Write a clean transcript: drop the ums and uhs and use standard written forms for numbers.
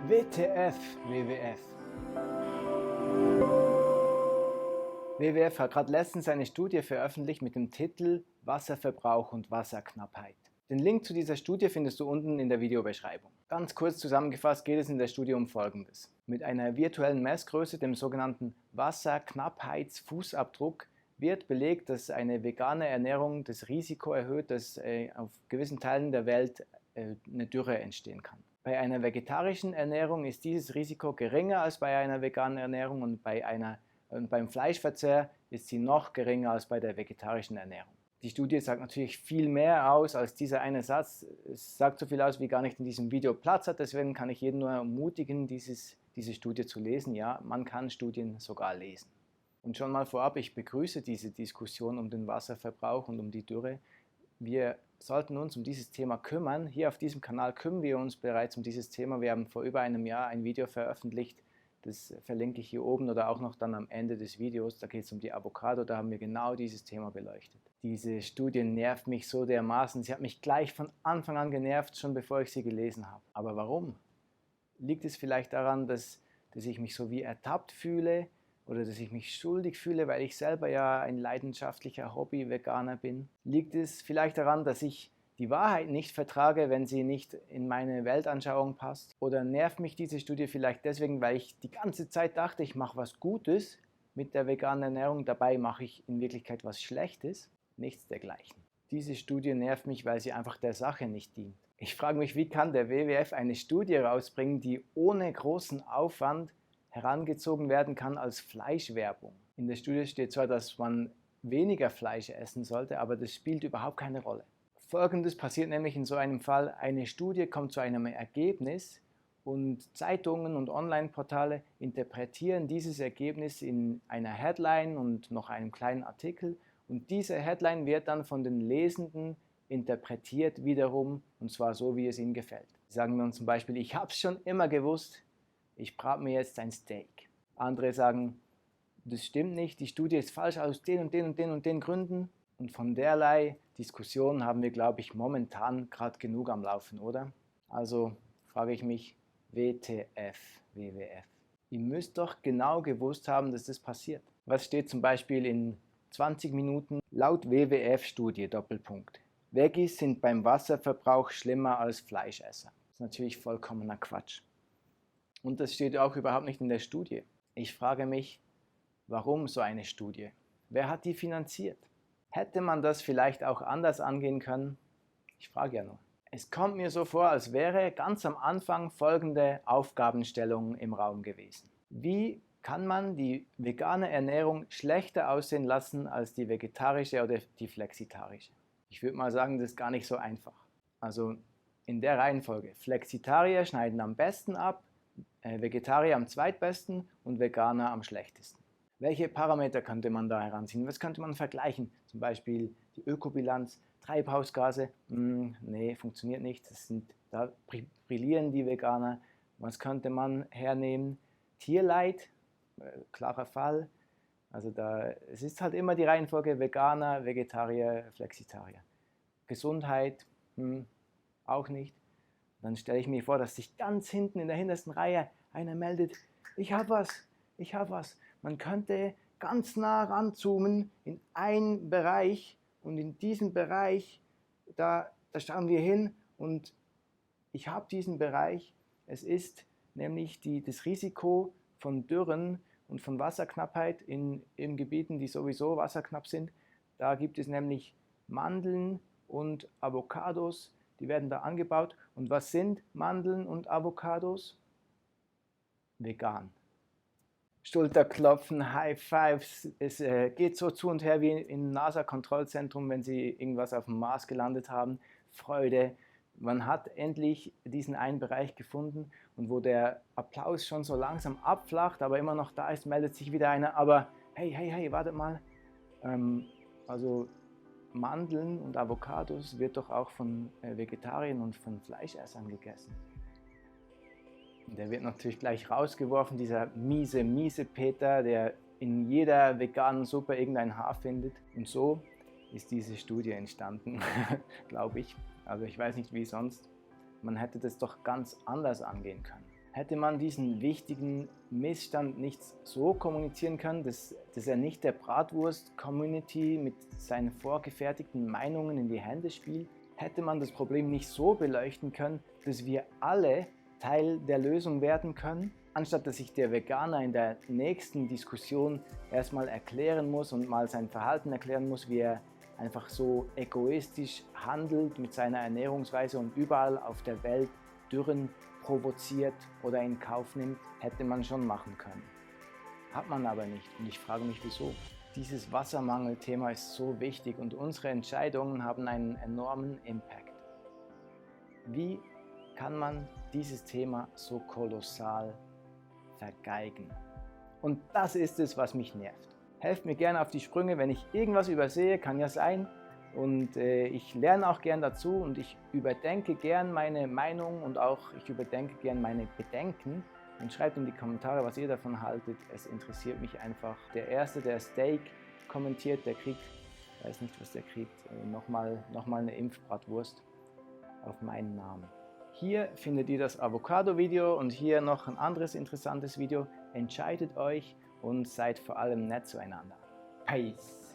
WTF, WWF. WWF hat gerade letztens eine Studie veröffentlicht mit dem Titel Wasserverbrauch und Wasserknappheit. Den Link zu dieser Studie findest du unten in der Videobeschreibung. Ganz kurz zusammengefasst geht es in der Studie um Folgendes. Mit einer virtuellen Messgröße, dem sogenannten Wasserknappheitsfußabdruck, wird belegt, dass eine vegane Ernährung das Risiko erhöht, dass auf gewissen Teilen der Welt eine Dürre entstehen kann. Bei einer vegetarischen Ernährung ist dieses Risiko geringer als bei einer veganen Ernährung und beim Fleischverzehr ist sie noch geringer als bei der vegetarischen Ernährung. Die Studie sagt natürlich viel mehr aus als dieser eine Satz. Es sagt so viel aus, wie gar nicht in diesem Video Platz hat. Deswegen kann ich jeden nur ermutigen, diese Studie zu lesen. Ja, man kann Studien sogar lesen. Und schon mal vorab, ich begrüße diese Diskussion um den Wasserverbrauch und um die Dürre. Wir sollten uns um dieses Thema kümmern. Hier auf diesem Kanal kümmern wir uns bereits um dieses Thema. Wir haben vor über einem Jahr ein Video veröffentlicht, das verlinke ich hier oben oder auch noch dann am Ende des Videos. Da geht es um die Avocado, da haben wir genau dieses Thema beleuchtet. Diese Studie nervt mich so dermaßen. Sie hat mich gleich von Anfang an genervt, schon bevor ich sie gelesen habe. Aber warum? Liegt es vielleicht daran, dass ich mich so wie ertappt fühle? Oder dass ich mich schuldig fühle, weil ich selber ja ein leidenschaftlicher Hobby-Veganer bin? Liegt es vielleicht daran, dass ich die Wahrheit nicht vertrage, wenn sie nicht in meine Weltanschauung passt? Oder nervt mich diese Studie vielleicht deswegen, weil ich die ganze Zeit dachte, ich mache was Gutes mit der veganen Ernährung, dabei mache ich in Wirklichkeit was Schlechtes? Nichts dergleichen. Diese Studie nervt mich, weil sie einfach der Sache nicht dient. Ich frage mich, wie kann der WWF eine Studie rausbringen, die ohne großen Aufwand herangezogen werden kann als Fleischwerbung. In der Studie steht zwar, dass man weniger Fleisch essen sollte, aber das spielt überhaupt keine Rolle. Folgendes passiert nämlich in so einem Fall: Eine Studie kommt zu einem Ergebnis und Zeitungen und Online-Portale interpretieren dieses Ergebnis in einer Headline und noch einem kleinen Artikel, und diese Headline wird dann von den Lesenden interpretiert wiederum, und zwar so, wie es ihnen gefällt. Sagen wir uns zum Beispiel: Ich habe es schon immer gewusst, ich brate mir jetzt ein Steak. Andere sagen, das stimmt nicht, die Studie ist falsch aus den und den und den und den Gründen. Und von derlei Diskussionen haben wir, glaube ich, momentan gerade genug am Laufen, oder? Also frage ich mich, WTF, WWF. Ihr müsst doch genau gewusst haben, dass das passiert. Was steht zum Beispiel in 20 Minuten? Laut WWF-Studie, Doppelpunkt. Veggies sind beim Wasserverbrauch schlimmer als Fleischesser. Das ist natürlich vollkommener Quatsch. Und das steht auch überhaupt nicht in der Studie. Ich frage mich, warum so eine Studie? Wer hat die finanziert? Hätte man das vielleicht auch anders angehen können? Ich frage ja nur. Es kommt mir so vor, als wäre ganz am Anfang folgende Aufgabenstellung im Raum gewesen. Wie kann man die vegane Ernährung schlechter aussehen lassen als die vegetarische oder die flexitarische? Ich würde mal sagen, das ist gar nicht so einfach. Also in der Reihenfolge. Flexitarier schneiden am besten ab, Vegetarier am zweitbesten und Veganer am schlechtesten. Welche Parameter könnte man da heranziehen? Was könnte man vergleichen? Zum Beispiel die Ökobilanz, Treibhausgase. Nee, funktioniert nicht. Da brillieren die Veganer. Was könnte man hernehmen? Tierleid, klarer Fall. Also es ist halt immer die Reihenfolge Veganer, Vegetarier, Flexitarier. Gesundheit, auch nicht. Dann stelle ich mir vor, dass sich ganz hinten in der hintersten Reihe einer meldet: Ich habe was. Man könnte ganz nah ranzoomen in einen Bereich, und in diesem Bereich, da schauen wir hin, und ich habe diesen Bereich. Es ist nämlich das Risiko von Dürren und von Wasserknappheit in Gebieten, die sowieso wasserknapp sind. Da gibt es nämlich Mandeln und Avocados. Die werden da angebaut. Und was sind Mandeln und Avocados? Vegan. Schulterklopfen, High Fives. Es geht so zu und her wie im NASA-Kontrollzentrum, wenn sie irgendwas auf dem Mars gelandet haben. Freude. Man hat endlich diesen einen Bereich gefunden, und wo der Applaus schon so langsam abflacht, aber immer noch da ist, meldet sich wieder einer: Aber hey, wartet mal. Also Mandeln und Avocados wird doch auch von Vegetariern und von Fleischessern gegessen. Und der wird natürlich gleich rausgeworfen, dieser miese Peter, der in jeder veganen Suppe irgendein Haar findet. Und so ist diese Studie entstanden, glaube ich. Also ich weiß nicht, wie sonst. Man hätte das doch ganz anders angehen können. Hätte man diesen wichtigen Missstand nicht so kommunizieren können, dass er nicht der Bratwurst-Community mit seinen vorgefertigten Meinungen in die Hände spielt, hätte man das Problem nicht so beleuchten können, dass wir alle Teil der Lösung werden können, anstatt dass sich der Veganer in der nächsten Diskussion erstmal erklären muss und mal sein Verhalten erklären muss, wie er einfach so egoistisch handelt mit seiner Ernährungsweise und überall auf der Welt Dürren provoziert oder in Kauf nimmt, hätte man schon machen können. Hat man aber nicht und ich frage mich wieso. Dieses Wassermangelthema ist so wichtig und unsere Entscheidungen haben einen enormen Impact. Wie kann man dieses Thema so kolossal vergeigen? Und das ist es, was mich nervt. Helft mir gerne auf die Sprünge, wenn ich irgendwas übersehe, kann ja sein. Und ich lerne auch gern dazu und ich überdenke gern meine Meinung und auch ich überdenke gern meine Bedenken. Und schreibt in die Kommentare, was ihr davon haltet. Es interessiert mich einfach. Der Erste, der Steak kommentiert, der kriegt, ich weiß nicht, was der kriegt, nochmal eine Impfbratwurst auf meinen Namen. Hier findet ihr das Avocado-Video und hier noch ein anderes interessantes Video. Entscheidet euch und seid vor allem nett zueinander. Peace!